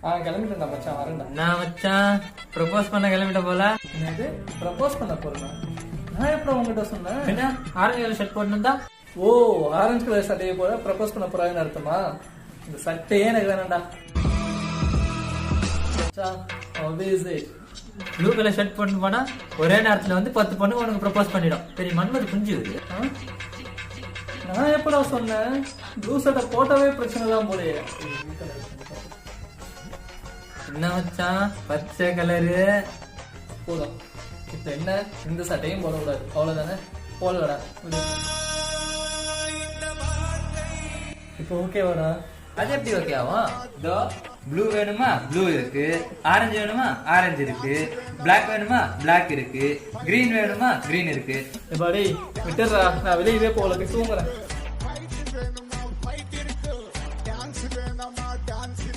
கிளம்பிட்டேன்டா மச்சான், வரேன்டா. நான் மச்சான் ப்ரொபோஸ் பண்ண கிளம்பிட்ட போல. என்னது ப்ரப்போஸ் பண்ண போறேன்? நான் எப்போ உங்ககிட்ட சொன்னேன்? என்ன ஆரஞ்சு கலர் ஷர்ட் போட்டுருந்தா? ஓ, ஆரஞ்சு கலர் சட்டையை போல ப்ரப்போஸ் பண்ண போறாங்கன்னு அர்த்தமா? இந்த சட்டையே எனக்கு வேணாம்டா. ப்ளூ கலர் ஷர்ட் போட்டு போனா ஒரே நேரத்துல வந்து 10 பொண்ணுங்க உனக்கு ப்ரொபோஸ் பண்ணிடும். பெரிய மன்மது குஞ்சு. நான் எப்படா சொன்னேன்? ப்ளூ சட்டை போட்டாவே பிரச்சனை தான் போலயே. என்ன மச்சான் பச்சை கலரு போதும். இப்ப என்ன, இந்த சட்டையும் போடக்கூடாது, அவ்வளவுதானே? போடலடா. இப்போ ஓகேவாடா? அது எப்படி ஓகே ஆகும்? இதோ ப்ளூ வேணுமா ப்ளூ இருக்கு, ஆரஞ்சு வேணுமா ஆரஞ்சு இருக்கு, பிளாக் வேணுமா பிளாக் இருக்கு, கிரீன் வேணுமா கிரீன் இருக்கு. பாடி விட்டுறா, நான் வெளியவே போகல, போய் தூங்குறேன்.